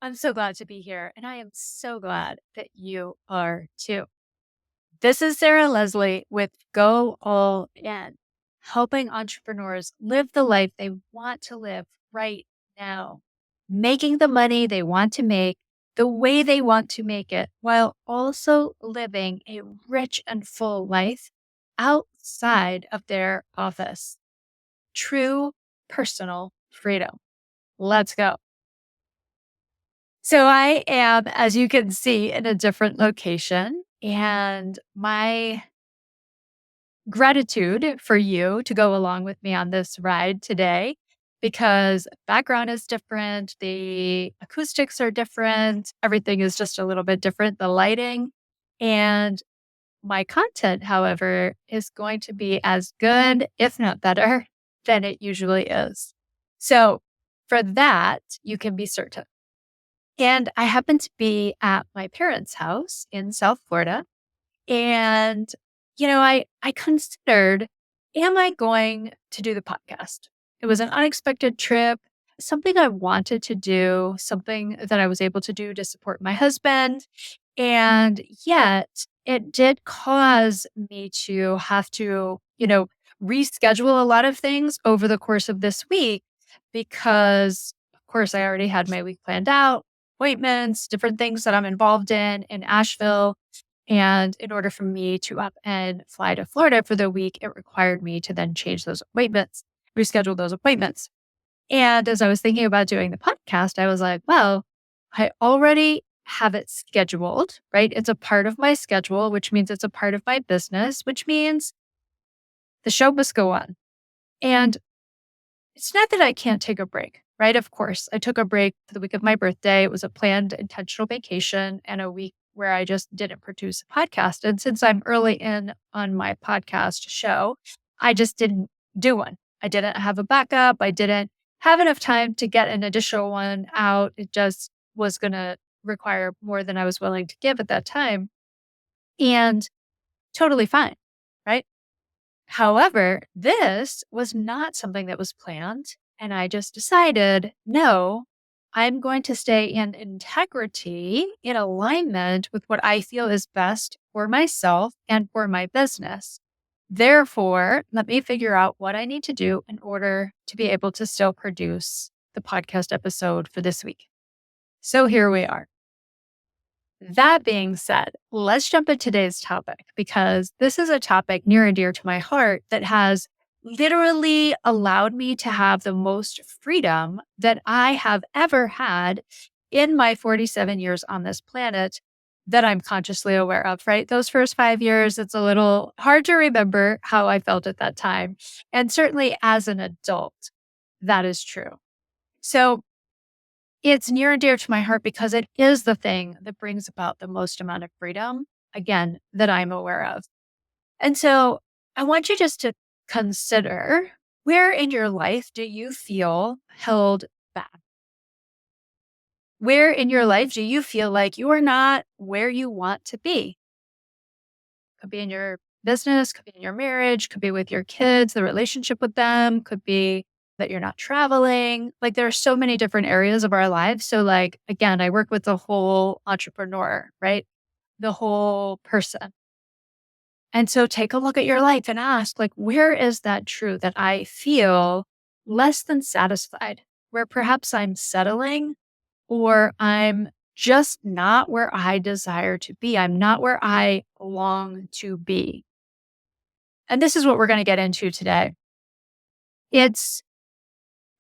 I'm so glad to be here, and I am so glad that you are too. This is Sarah Leslie with Go All In, helping entrepreneurs live the life they want to live right now, making the money they want to make the way they want to make it, while also living a rich and full life outside of their office. True personal freedom. Let's go. So I am, as you can see, in a different location. And my gratitude for you to go along with me on this ride today, because background is different, the acoustics are different, everything is just a little bit different, the lighting. And my content, however, is going to be as good, if not better, than it usually is. So for that, you can be certain. And I happened to be at my parents' house in South Florida. And, I considered, am I going to do the podcast? It was an unexpected trip, something I wanted to do, something that I was able to do to support my husband. And yet it did cause me to have to, reschedule a lot of things over the course of this week because, of course, I already had my week planned out, appointments, different things that I'm involved in Asheville. And in order for me to up and fly to Florida for the week, it required me to then change those appointments, reschedule those appointments. And as I was thinking about doing the podcast, I was like, well, I already have it scheduled, right? It's a part of my schedule, which means it's a part of my business, which means the show must go on. And it's not that I can't take a break, right? Of course, I took a break for the week of my birthday. It was a planned intentional vacation and a week where I just didn't produce a podcast. And since I'm early in on my podcast show, I just didn't do one. I didn't have a backup. I didn't have enough time to get an additional one out. It just was going to require more than I was willing to give at that time. And totally fine, right? However, this was not something that was planned. And I just decided, no, I'm going to stay in integrity, in alignment with what I feel is best for myself and for my business. Therefore, let me figure out what I need to do in order to be able to still produce the podcast episode for this week. So here we are. That being said, let's jump into today's topic because this is a topic near and dear to my heart that has literally allowed me to have the most freedom that I have ever had in my 47 years on this planet that I'm consciously aware of, right? Those first 5 years, it's a little hard to remember how I felt at that time. And certainly as an adult, that is true. So it's near and dear to my heart because it is the thing that brings about the most amount of freedom, again, that I'm aware of. And so I want you just to consider, where in your life do you feel held back? Where in your life do you feel like you are not where you want to be? Could be in your business, could be in your marriage, could be with your kids, the relationship with them, could be that you're not traveling. Like there are so many different areas of our lives. So like, again, I work with the whole entrepreneur, right? The whole person. And so take a look at your life and ask, like, where is that true that I feel less than satisfied, where perhaps I'm settling or I'm just not where I desire to be. I'm not where I long to be. And this is what we're going to get into today. It's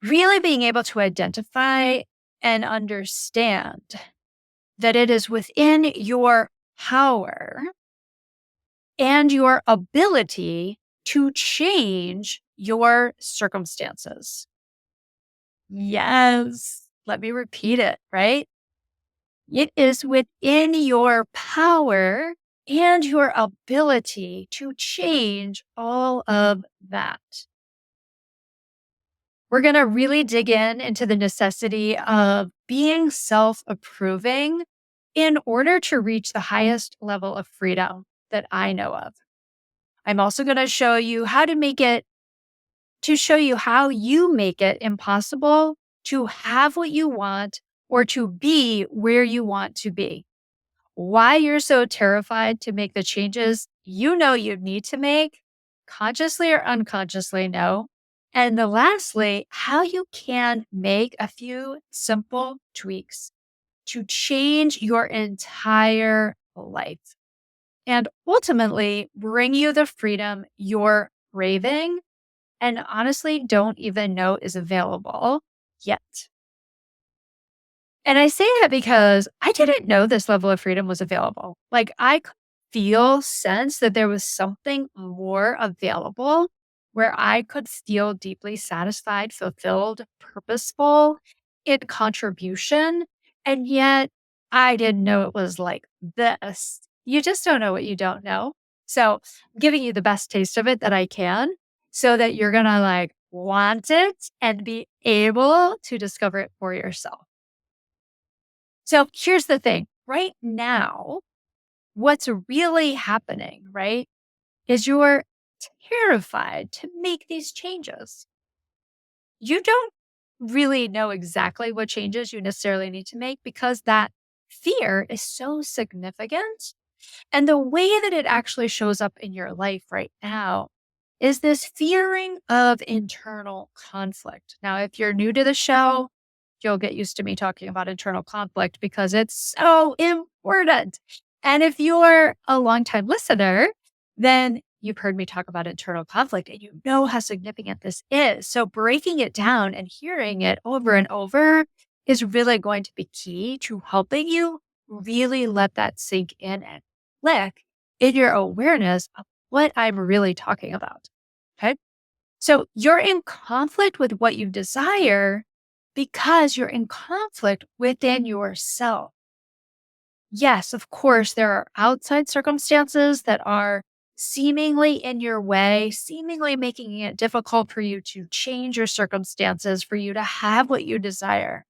really being able to identify and understand that it is within your power and your ability to change your circumstances. Yes. Let me repeat it, right? It is within your power and your ability to change all of that. We're going to really dig into the necessity of being self-approving in order to reach the highest level of freedom that I know of. I'm also going to show you how to show you how you make it impossible to have what you want or to be where you want to be. Why you're so terrified to make the changes you know you need to make, consciously or unconsciously know. And then lastly, how you can make a few simple tweaks to change your entire life and ultimately bring you the freedom you're craving and honestly don't even know is available yet. And I say that because I didn't know this level of freedom was available. Like I could feel, sense that there was something more available where I could feel deeply satisfied, fulfilled, purposeful in contribution. And yet I didn't know it was like this. You just don't know what you don't know. So I'm giving you the best taste of it that I can so that you're going to like want it and be able to discover it for yourself. So here's the thing right now, what's really happening, right, is you're terrified to make these changes. You don't really know exactly what changes you necessarily need to make because that fear is so significant. And the way that it actually shows up in your life right now is this fearing of internal conflict. Now, if you're new to the show, you'll get used to me talking about internal conflict because it's so important. And if you're a longtime listener, then you've heard me talk about internal conflict and you know how significant this is. So breaking it down and hearing it over and over is really going to be key to helping you really let that sink in and click in your awareness of what I'm really talking about. Okay. So you're in conflict with what you desire because you're in conflict within yourself. Yes, of course, there are outside circumstances that are seemingly in your way, seemingly making it difficult for you to change your circumstances, for you to have what you desire.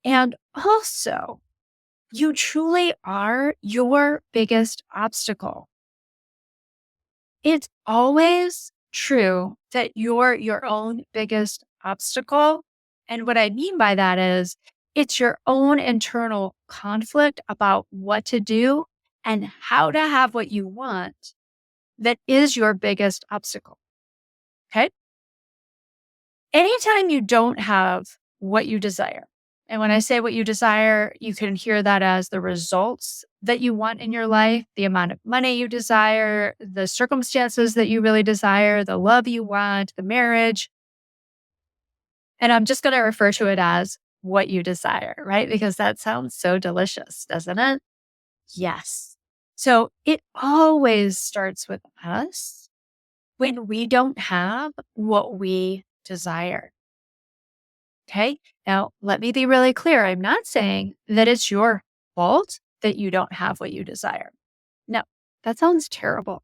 And also, you truly are your biggest obstacle. It's always true that you're your own biggest obstacle. And what I mean by that is it's your own internal conflict about what to do and how to have what you want that is your biggest obstacle. Okay. Anytime you don't have what you desire, and when I say what you desire, you can hear that as the results that you want in your life, the amount of money you desire, the circumstances that you really desire, the love you want, the marriage. And I'm just going to refer to it as what you desire, right? Because that sounds so delicious, doesn't it? Yes. So it always starts with us when we don't have what we desire. Okay. Now, let me be really clear. I'm not saying that it's your fault that you don't have what you desire. No, that sounds terrible.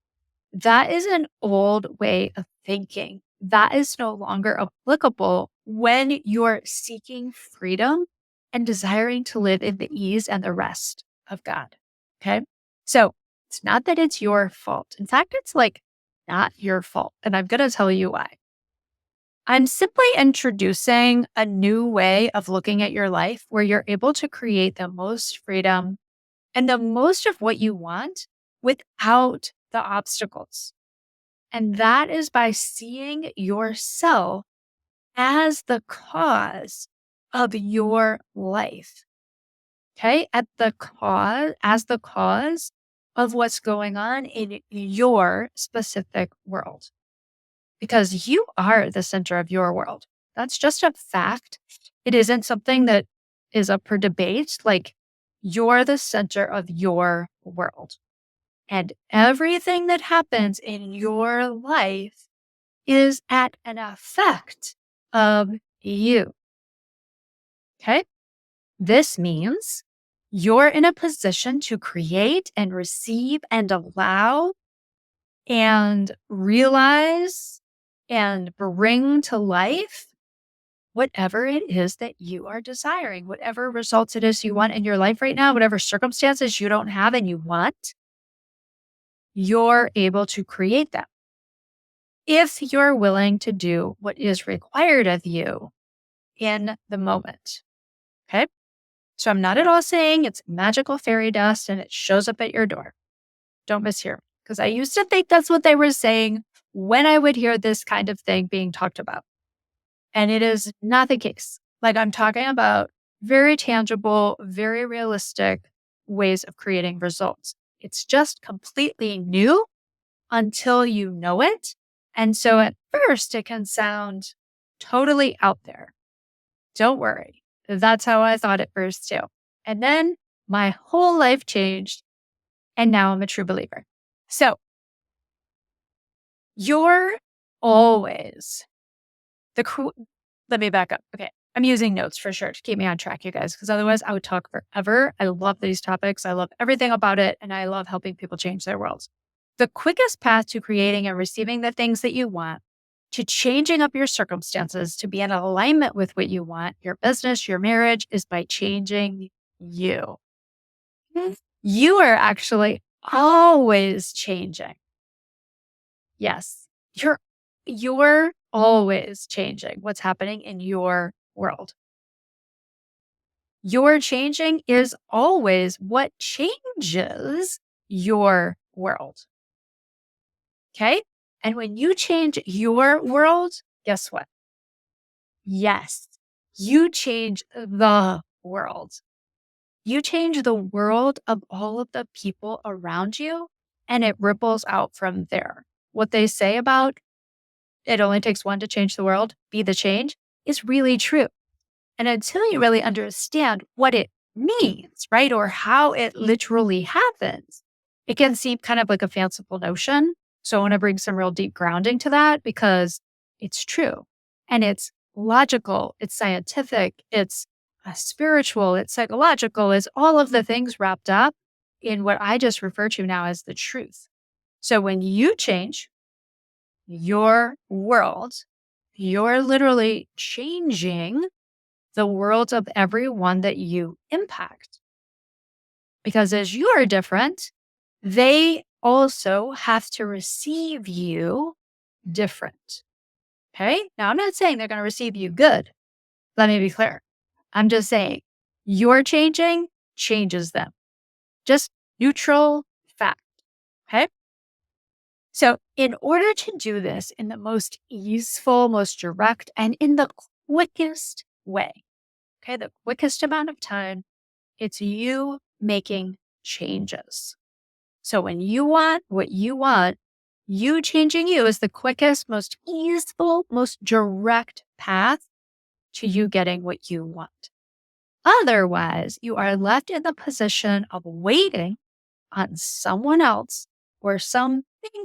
That is an old way of thinking. That is no longer applicable when you're seeking freedom and desiring to live in the ease and the rest of God. Okay. So it's not that it's your fault. In fact, it's like not your fault. And I'm going to tell you why. I'm simply introducing a new way of looking at your life where you're able to create the most freedom and the most of what you want without the obstacles. And that is by seeing yourself as the cause of your life. Okay. As the cause of what's going on in your specific world. Because you are the center of your world. That's just a fact. It isn't something that is up for debate. Like you're the center of your world. And everything that happens in your life is at an effect of you. Okay. This means you're in a position to create and receive and allow and realize and bring to life whatever it is that you are desiring, whatever results it is you want in your life right now, whatever circumstances you don't have and you want, you're able to create them. If you're willing to do what is required of you in the moment. Okay. So I'm not at all saying it's magical fairy dust and it shows up at your door. Don't mishear me. Because I used to think that's what they were saying when I would hear this kind of thing being talked about. And it is not the case. Like I'm talking about very tangible, very realistic ways of creating results. It's just completely new until you know it. And so at first, it can sound totally out there. Don't worry. That's how I thought at first, too. And then my whole life changed. And now I'm a true believer. So you're always let me back up. Okay. I'm using notes for sure to keep me on track, you guys, because otherwise I would talk forever. I love these topics. I love everything about it. And I love helping people change their worlds. The quickest path to creating and receiving the things that you want, to changing up your circumstances, to be in alignment with what you want, your business, your marriage, is by changing you. You are actually always changing. Yes, you're always changing what's happening in your world. Your changing is always what changes your world. Okay? And when you change your world, guess what? Yes, you change the world. You change the world of all of the people around you, and it ripples out from there. What they say about it only takes one to change the world, be the change, is really true. And until you really understand what it means, right, or how it literally happens, it can seem kind of like a fanciful notion. So I want to bring some real deep grounding to that because it's true and it's logical, it's scientific, it's spiritual, it's psychological, it's all of the things wrapped up in what I just refer to now as the truth. So when you change your world, you're literally changing the world of everyone that you impact. Because as you are different, they also have to receive you different. Okay. Now, I'm not saying they're going to receive you good. Let me be clear. I'm just saying your changing changes them. Just neutral fact. Okay. So, in order to do this in the most easeful, most direct, and in the quickest way, okay, the quickest amount of time, it's you making changes. So when you want what you changing you is the quickest, most easeful, most direct path to you getting what you want. Otherwise, you are left in the position of waiting on someone else or something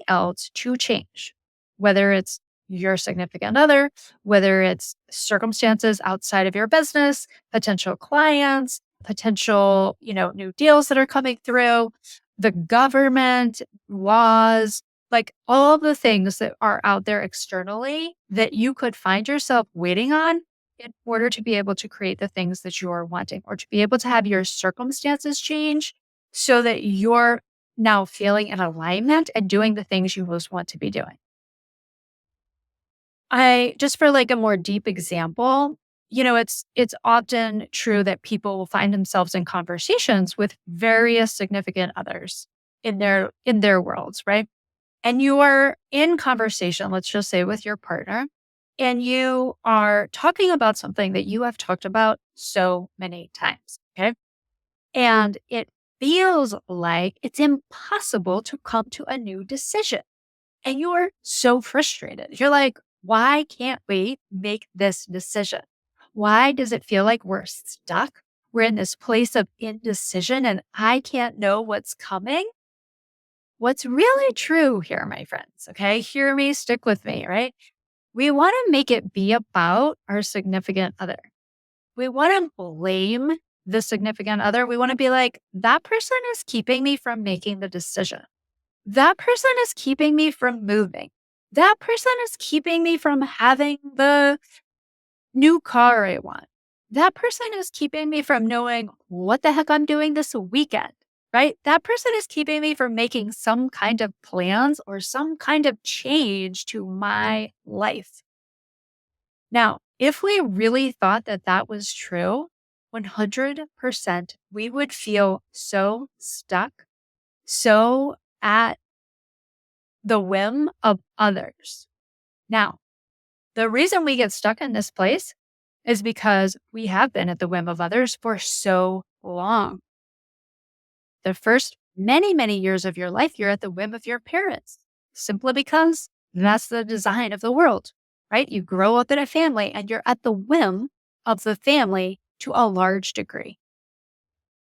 else to change, whether it's your significant other, whether it's circumstances outside of your business, potential clients, potential, new deals that are coming through, the government, laws, like all the things that are out there externally that you could find yourself waiting on in order to be able to create the things that you're wanting or to be able to have your circumstances change so that you're now feeling in alignment and doing the things you most want to be doing. I just for like a more deep example, it's often true that people will find themselves in conversations with various significant others in their worlds, right? And you are in conversation, let's just say with your partner, and you are talking about something that you have talked about so many times. Okay. And it feels like it's impossible to come to a new decision. And you're so frustrated. You're like, why can't we make this decision? Why does it feel like we're stuck? We're in this place of indecision and I can't know what's coming. What's really true here, my friends, okay? Hear me, stick with me, right? We want to make it be about our significant other. We want to blame the significant other. We want to be like, that person is keeping me from making the decision. That person is keeping me from moving. That person is keeping me from having the new car I want. That person is keeping me from knowing what the heck I'm doing this weekend, right? That person is keeping me from making some kind of plans or some kind of change to my life. Now, if we really thought that that was true, 100% we would feel so stuck, so at the whim of others. Now, the reason we get stuck in this place is because we have been at the whim of others for so long. The first many, many years of your life, you're at the whim of your parents, simply because that's the design of the world, right? You grow up in a family and you're at the whim of the family to a large degree.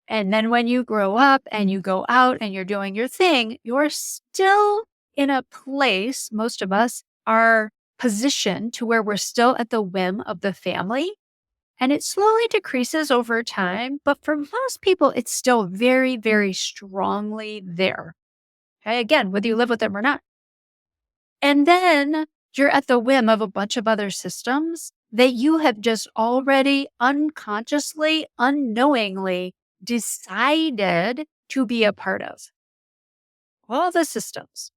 And then when you grow up and you go out and you're doing your thing, you're still in a place, most of us are positioned to where we're still at the whim of the family. And it slowly decreases over time. But for most people, it's still very, very strongly there. Okay. Again, whether you live with them or not. And then you're at the whim of a bunch of other systems that you have just already unconsciously, unknowingly decided to be a part of. All the systems,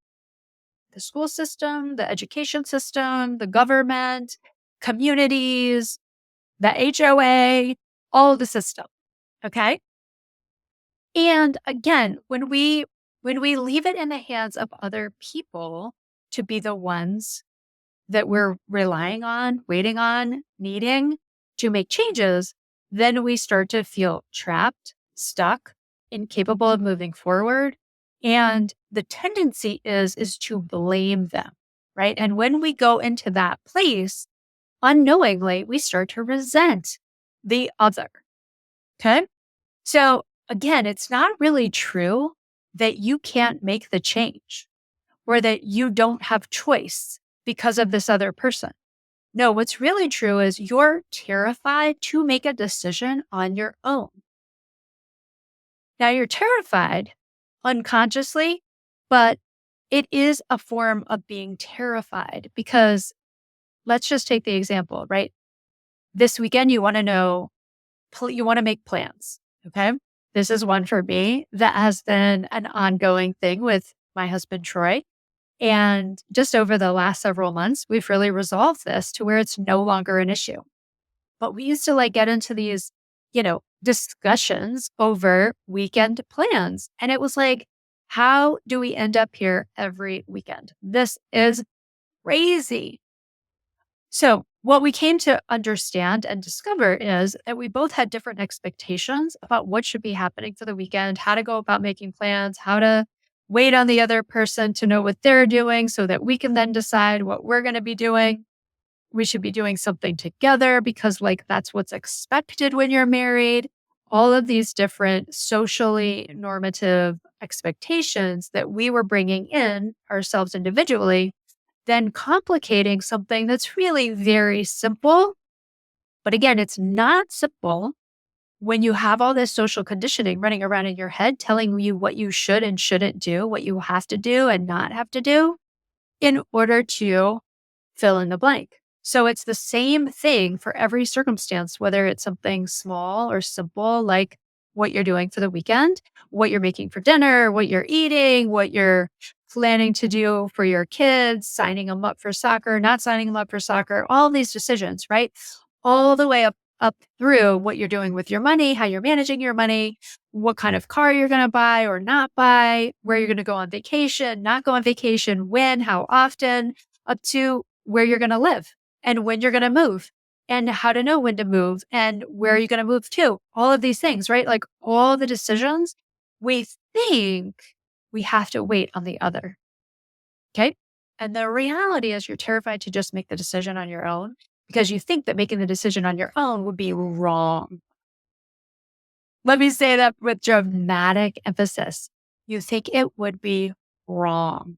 the school system, the education system, the government, communities, the HOA, all the system. Okay. And again, when we leave it in the hands of other people to be the ones that we're relying on, waiting on, needing to make changes, then we start to feel trapped, stuck, incapable of moving forward. And the tendency is to blame them, right? And when we go into that place, unknowingly, we start to resent the other. Okay. So again, it's not really true that you can't make the change or that you don't have choice because of this other person. No, what's really true is you're terrified to make a decision on your own. Now you're terrified unconsciously, but it is a form of being terrified because let's just take the example, right? This weekend, you want to know, you want to make plans. Okay. This is one for me that has been an ongoing thing with my husband, Troy. And just over the last several months, we've really resolved this to where it's no longer an issue. But we used to get into these, discussions over weekend plans. And it was like, how do we end up here every weekend? This is crazy. So, what we came to understand and discover is that we both had different expectations about what should be happening for the weekend, how to go about making plans, how to wait on the other person to know what they're doing so that we can then decide what we're going to be doing. We should be doing something together because, that's what's expected when you're married. All of these different socially normative expectations that we were bringing in ourselves individually then complicating something that's really very simple. But again, it's not simple when you have all this social conditioning running around in your head telling you what you should and shouldn't do, what you have to do and not have to do in order to fill in the blank. So it's the same thing for every circumstance, whether it's something small or simple, like what you're doing for the weekend, what you're making for dinner, what you're eating, what you're planning to do for your kids, signing them up for soccer, not signing them up for soccer, all these decisions, right? All the way up through what you're doing with your money, how you're managing your money, what kind of car you're going to buy or not buy, where you're going to go on vacation, not go on vacation, when, how often, up to where you're going to live and when you're going to move and how to know when to move and where you're going to move to. All of these things, right? Like all the decisions, we think we have to wait on the other. Okay. And the reality is you're terrified to just make the decision on your own because you think that making the decision on your own would be wrong. Let me say that with dramatic emphasis. You think it would be wrong,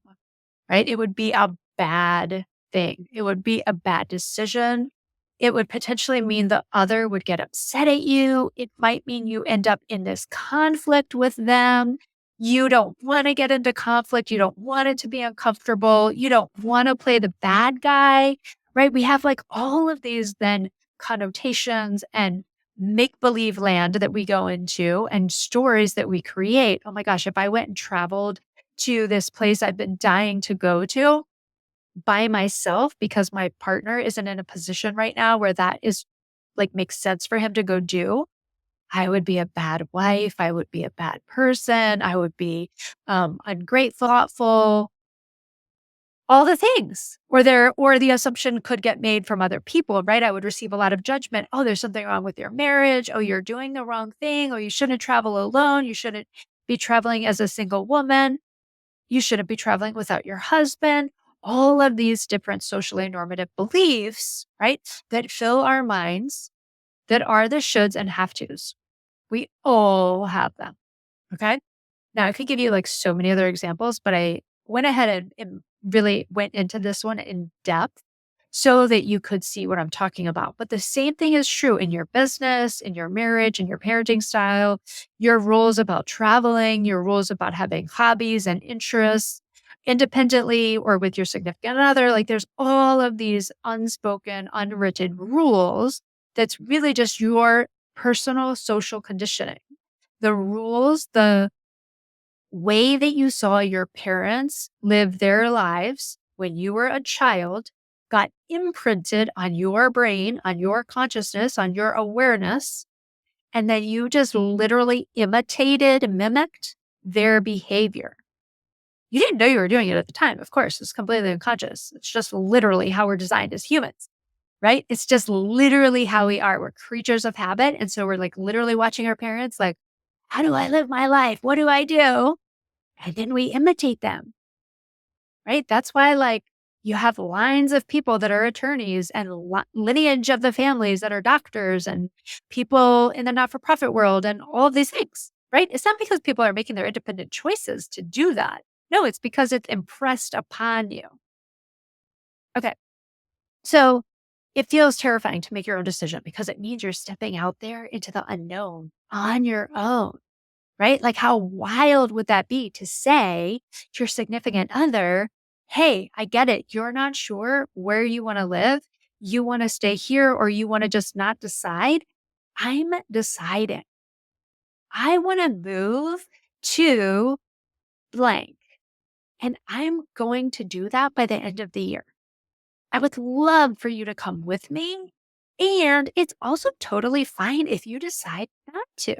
right? It would be a bad thing. It would be a bad decision. It would potentially mean the other would get upset at you. It might mean you end up in this conflict with them. You don't want to get into conflict. You don't want it to be uncomfortable. You don't want to play the bad guy, right? We have all of these then connotations and make believe land that we go into and stories that we create. Oh my gosh, if I went and traveled to this place I've been dying to go to by myself because my partner isn't in a position right now where that is makes sense for him to go do, I would be a bad wife. I would be a bad person. I would be ungrateful, thoughtful, all the things. Or the assumption could get made from other people, right? I would receive a lot of judgment. Oh, there's something wrong with your marriage. Oh, you're doing the wrong thing. Oh, you shouldn't travel alone. You shouldn't be traveling as a single woman. You shouldn't be traveling without your husband. All of these different socially normative beliefs, right? That fill our minds that are the shoulds and have tos. We all have them. Okay. Now, I could give you like so many other examples, but I went ahead and really went into this one in depth so that you could see what I'm talking about. But the same thing is true in your business, in your marriage, in your parenting style, your rules about traveling, your rules about having hobbies and interests independently or with your significant other. Like there's all of these unspoken, unwritten rules that's really just your personal social conditioning. The rules, the way that you saw your parents live their lives when you were a child got imprinted on your brain, on your consciousness, on your awareness, and then you just literally imitated, mimicked their behavior. You didn't know you were doing it at the time, of course. It's completely unconscious. It's just literally how we're designed as humans, right? It's just literally how we are. We're creatures of habit. And so we're like literally watching our parents, like, how do I live my life? What do I do? And then we imitate them, right? That's why, like, you have lines of people that are attorneys and lineage of the families that are doctors and people in the not for profit world and all of these things, right? It's not because people are making their independent choices to do that. No, it's because it's impressed upon you. Okay. So it feels terrifying to make your own decision because it means you're stepping out there into the unknown on your own. Right? Like, how wild would that be to say to your significant other, hey, I get it. You're not sure where you want to live. You want to stay here or you want to just not decide. I'm deciding. I want to move to blank. And I'm going to do that by the end of the year. I would love for you to come with me. And it's also totally fine if you decide not to.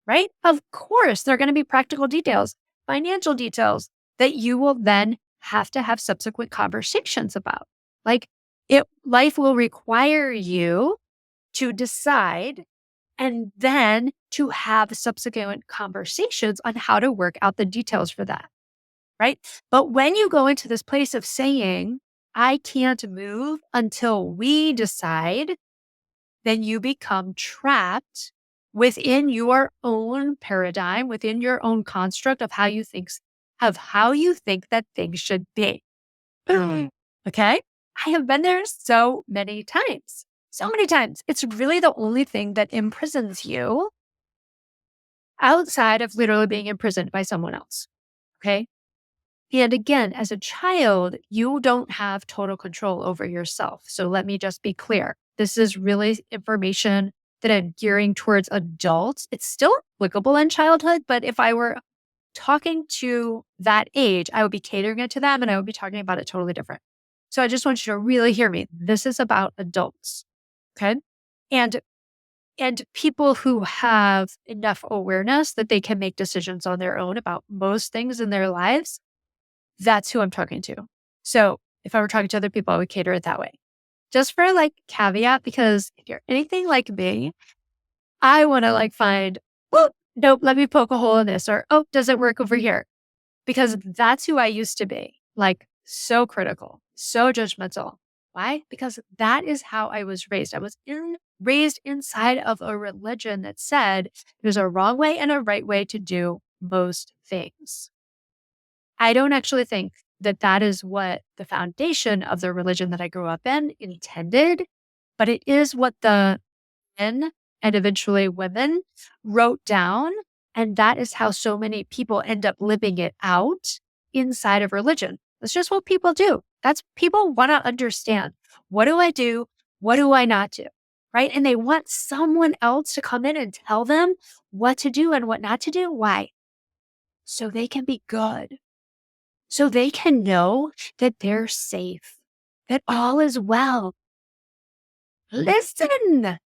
Right? Of course, there are going to be practical details, financial details that you will then have to have subsequent conversations about. Like life will require you to decide and then to have subsequent conversations on how to work out the details for that. Right? But when you go into this place of saying, I can't move until we decide, then you become trapped within your own paradigm, within your own construct of how you think that things should be. Okay? I have been there so many times. So many times. It's really the only thing that imprisons you outside of literally being imprisoned by someone else. Okay? And again, as a child, you don't have total control over yourself. So let me just be clear. This is really information that I'm gearing towards adults. It's still applicable in childhood, but if I were talking to that age, I would be catering it to them and I would be talking about it totally different. So I just want you to really hear me. This is about adults. Okay. And people who have enough awareness that they can make decisions on their own about most things in their lives. That's who I'm talking to. So if I were talking to other people, I would cater it that way. Just for like caveat, because if you're anything like me, I want to like find, oh, nope, let me poke a hole in this or, oh, does it work over here? Because that's who I used to be, like so critical, so judgmental. Why? Because that is how I was raised. I was raised inside of a religion that said there's a wrong way and a right way to do most things. I don't actually think that that is what the foundation of the religion that I grew up in intended, but it is what the men and eventually women wrote down. And that is how so many people end up living it out inside of religion. That's just what people do. That's people want to understand. What do I do? What do I not do? Right? And they want someone else to come in and tell them what to do and what not to do. Why? So they can be good. So they can know that they're safe, that all is well. Listen,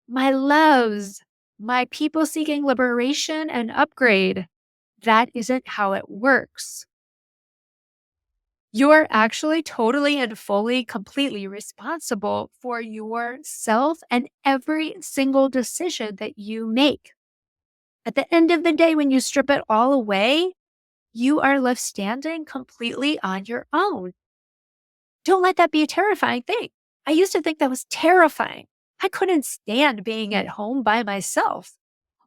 my loves, my people seeking liberation and upgrade. That isn't how it works. You're actually totally and fully, completely responsible for yourself and every single decision that you make. At the end of the day, when you strip it all away, you are left standing completely on your own. Don't let that be a terrifying thing. I used to think that was terrifying. I couldn't stand being at home by myself.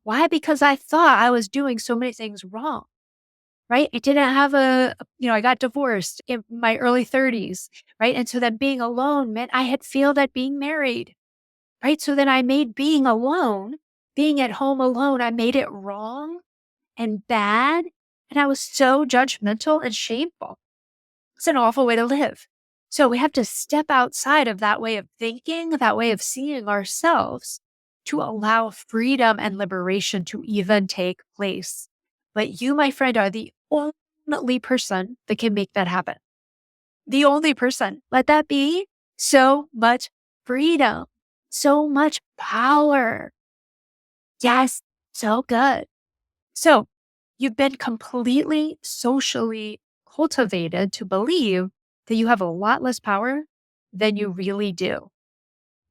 Why? Because I thought I was doing so many things wrong, right? I didn't have I got divorced in my early 30s, right? And so then being alone meant I had failed at being married, right? So then I made being alone, being at home alone, I made it wrong and bad. And I was so judgmental and shameful. It's an awful way to live. So we have to step outside of that way of thinking, that way of seeing ourselves to allow freedom and liberation to even take place. But you, my friend, are the only person that can make that happen. The only person. Let that be so much freedom, so much power. Yes, so good. So you've been completely socially cultivated to believe that you have a lot less power than you really do.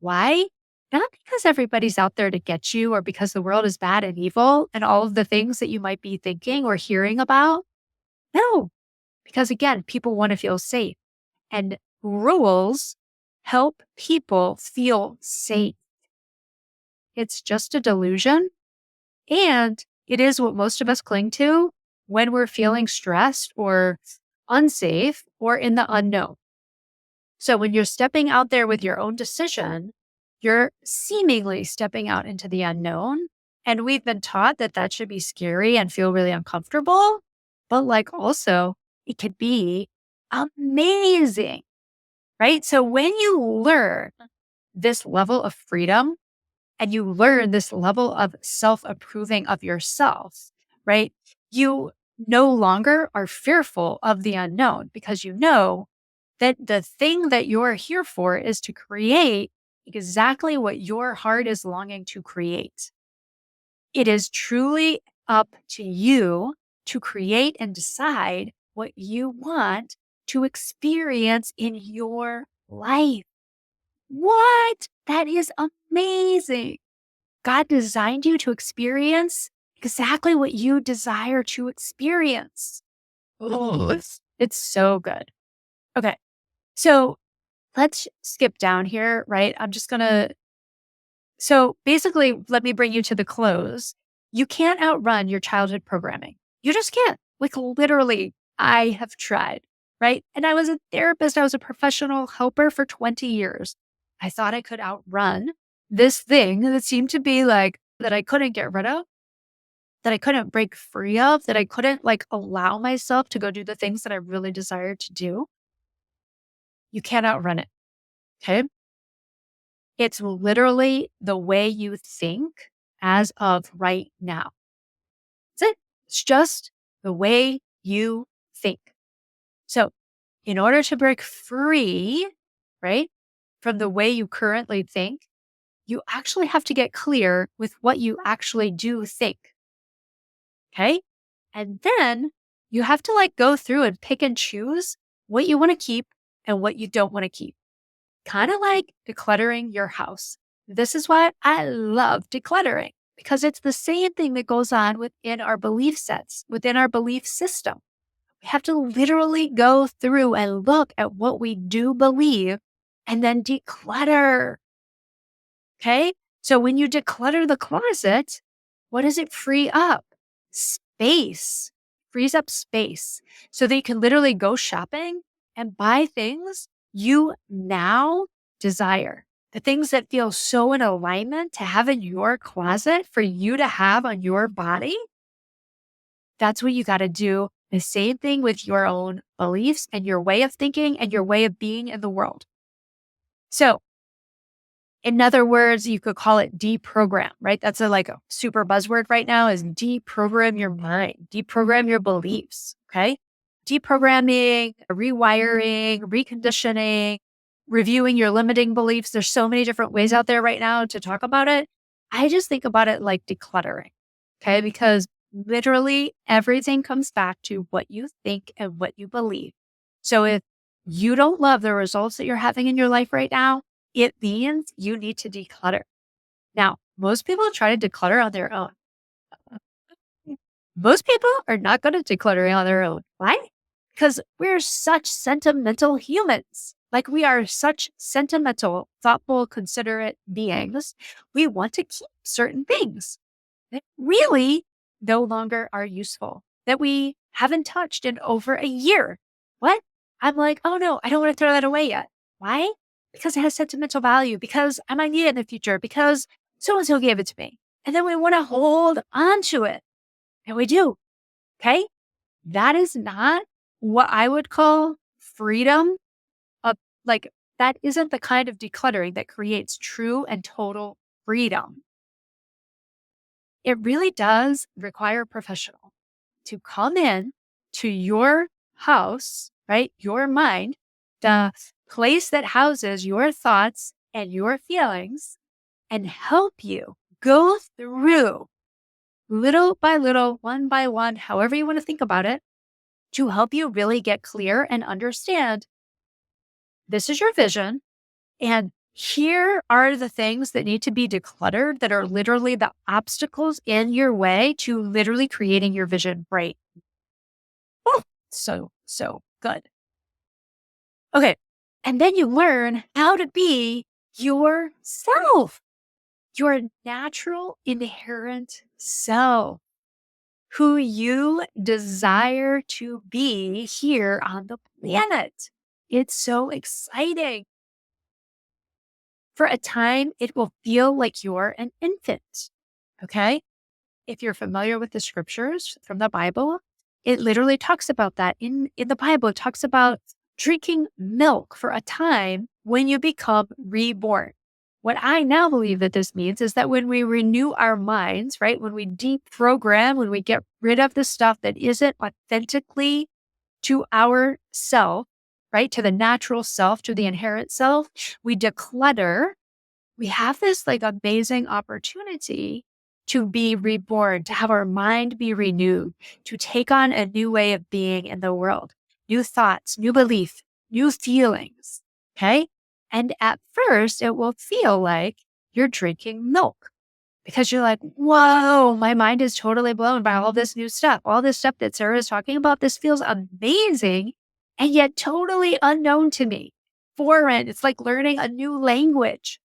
Why? Not because everybody's out there to get you or because the world is bad and evil and all of the things that you might be thinking or hearing about. No, because again, people want to feel safe and rules help people feel safe. It's just a delusion. And it is what most of us cling to when we're feeling stressed or unsafe or in the unknown. So when you're stepping out there with your own decision, you're seemingly stepping out into the unknown. And we've been taught that that should be scary and feel really uncomfortable. But like also, it could be amazing, right? So when you learn this level of freedom, and you learn this level of self-approving of yourself, right? You no longer are fearful of the unknown because you know that the thing that you're here for is to create exactly what your heart is longing to create. It is truly up to you to create and decide what you want to experience in your life. What? That is amazing. God designed you to experience exactly what you desire to experience. Oh, it's so good. Okay. So let's skip down here, right? So basically, let me bring you to the close. You can't outrun your childhood programming. You just can't. Like literally, I have tried, right? And I was a therapist. I was a professional helper for 20 years. I thought I could outrun this thing that seemed to be like that I couldn't get rid of, that I couldn't break free of, that I couldn't like allow myself to go do the things that I really desired to do. You can't outrun it. Okay. It's literally the way you think as of right now. That's it. It's just the way you think. So, in order to break free, right, from the way you currently think, you actually have to get clear with what you actually do think. Okay. And then you have to like go through and pick and choose what you want to keep and what you don't want to keep. Kind of like decluttering your house. This is why I love decluttering because it's the same thing that goes on within our belief sets, within our belief system. We have to literally go through and look at what we do believe and then declutter. Okay. So when you declutter the closet, what does it free up? Space. Frees up space so that you can literally go shopping and buy things you now desire. The things that feel so in alignment to have in your closet for you to have on your body. That's what you got to do. The same thing with your own beliefs and your way of thinking and your way of being in the world. So, in other words, you could call it deprogram, right? That's a super buzzword right now is deprogram your mind, deprogram your beliefs, okay? Deprogramming, rewiring, reconditioning, reviewing your limiting beliefs. There's so many different ways out there right now to talk about it. I just think about it like decluttering. Okay. Because literally everything comes back to what you think and what you believe. So if you don't love the results that you're having in your life right now, it means you need to declutter. Now, most people try to declutter on their own. Most people are not going to declutter on their own. Why? Because we're such sentimental humans. Like we are such sentimental, thoughtful, considerate beings. We want to keep certain things that really no longer are useful, that we haven't touched in over a year. What? I'm like, oh no, I don't want to throw that away yet. Why? Because it has sentimental value, because I might need it in the future, because so and so gave it to me. And then we want to hold on to it. And we do. Okay. That is not what I would call freedom of, like, that isn't the kind of decluttering that creates true and total freedom. It really does require a professional to come in to your house, right? Your mind, the place that houses your thoughts and your feelings, and help you go through little by little, one by one, however you want to think about it, to help you really get clear and understand this is your vision. And here are the things that need to be decluttered that are literally the obstacles in your way to literally creating your vision bright. Oh, so good. Okay. And then you learn how to be yourself, your natural, inherent self, who you desire to be here on the planet. It's so exciting. For a time, it will feel like you're an infant. Okay. If you're familiar with the scriptures from the Bible, it literally talks about that. In the Bible, it talks about drinking milk for a time when you become reborn. What I now believe that this means is that when we renew our minds, right, when we deprogram, when we get rid of the stuff that isn't authentically to our self, right, to the natural self, to the inherent self, we declutter. We have this like amazing opportunity to be reborn, to have our mind be renewed, to take on a new way of being in the world, new thoughts, new belief, new feelings. Okay. And at first, it will feel like you're drinking milk because you're like, whoa, my mind is totally blown by all this new stuff, all this stuff that Sarah is talking about. This feels amazing and yet totally unknown to me, foreign. It's like learning a new language.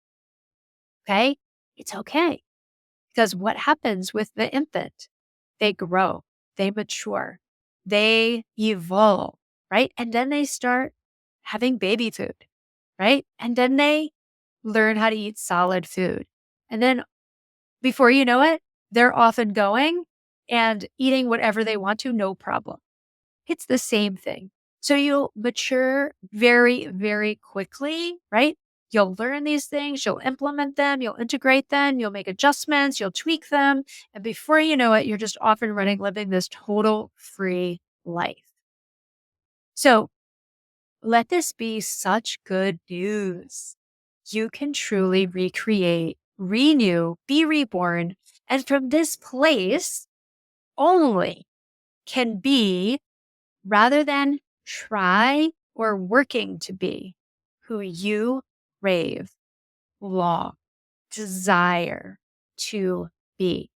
Okay. It's okay. Because what happens with the infant? They grow, they mature, they evolve, right? And then they start having baby food, right? And then they learn how to eat solid food. And then before you know it, they're off and going and eating whatever they want to, no problem. It's the same thing. So you'll mature very, very quickly, right? You'll learn these things, you'll implement them, you'll integrate them, you'll make adjustments, you'll tweak them. And before you know it, you're just off and running, living this total free life. So let this be such good news. You can truly recreate, renew, be reborn. And from this place only can be, rather than try or working to be, who you crave, long, desire to be.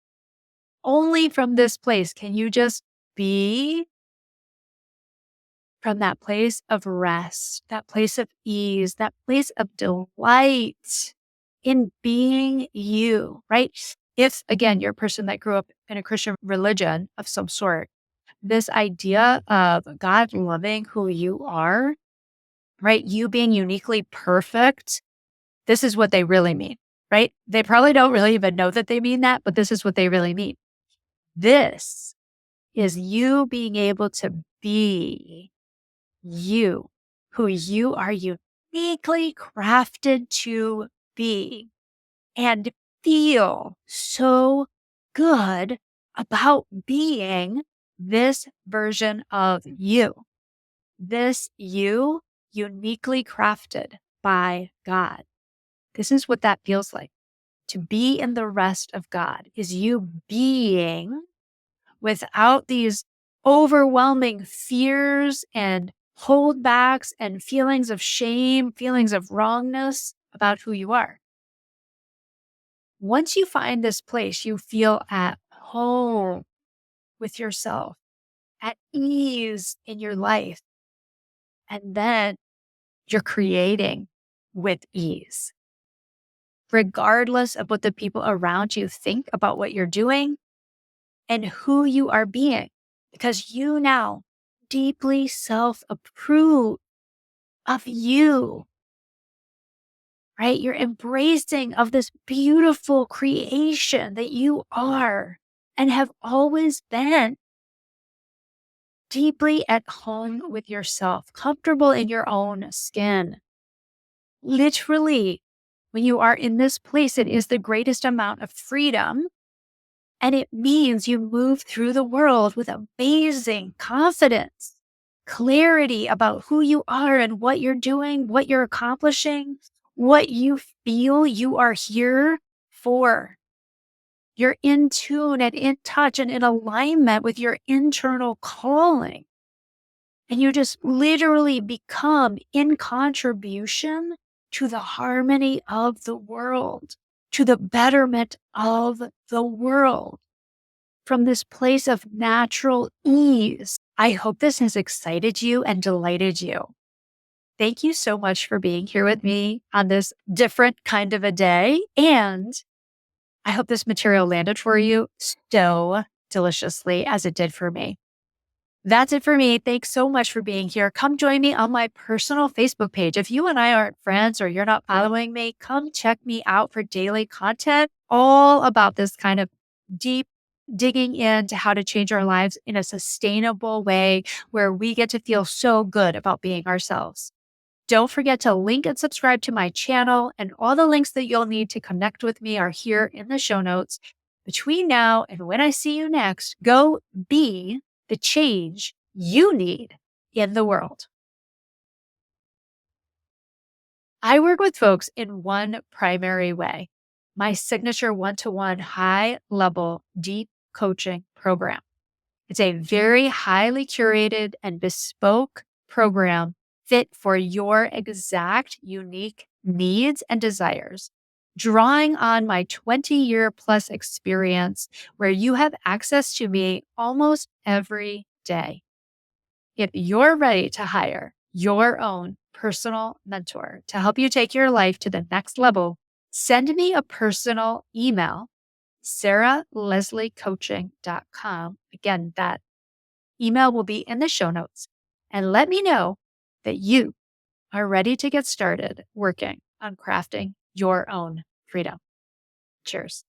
Only from this place can you just be, from that place of rest, that place of ease, that place of delight in being you, right? If, again, you're a person that grew up in a Christian religion of some sort, this idea of God loving who you are, right? You being uniquely perfect. This is what they really mean, right? They probably don't really even know that they mean that, but this is what they really mean. This is you being able to be you, who you are uniquely crafted to be, and feel so good about being this version of you, this you uniquely crafted by God. This is what that feels like. To be in the rest of God is you being without these overwhelming fears and holdbacks and feelings of shame, feelings of wrongness about who you are. Once you find this place, you feel at home with yourself, at ease in your life, and then you're creating with ease. Regardless of what the people around you think about what you're doing and who you are being, because you now deeply self-approve of you, right? You're embracing of this beautiful creation that you are and have always been. Deeply at home with yourself, comfortable in your own skin. Literally, when you are in this place, it is the greatest amount of freedom. And it means you move through the world with amazing confidence, clarity about who you are and what you're doing, what you're accomplishing, what you feel you are here for. You're in tune and in touch and in alignment with your internal calling. And you just literally become in contribution to the harmony of the world, to the betterment of the world from this place of natural ease. I hope this has excited you and delighted you. Thank you so much for being here with me on this different kind of a day. And I hope this material landed for you so deliciously as it did for me. That's it for me. Thanks so much for being here. Come join me on my personal Facebook page. If you and I aren't friends or you're not following me, come check me out for daily content all about this kind of deep digging into how to change our lives in a sustainable way where we get to feel so good about being ourselves. Don't forget to link and subscribe to my channel, and all the links that you'll need to connect with me are here in the show notes. Between now and when I see you next, go be the change you need in the world. I work with folks in one primary way, my signature one-to-one high-level deep coaching program. It's a very highly curated and bespoke program fit for your exact unique needs and desires, drawing on my 20-year plus experience where you have access to me almost every day. If you're ready to hire your own personal mentor to help you take your life to the next level, send me a personal email, sarahlesliecoaching.com. Again, that email will be in the show notes. And let me know that you are ready to get started working on crafting your own freedom. Cheers.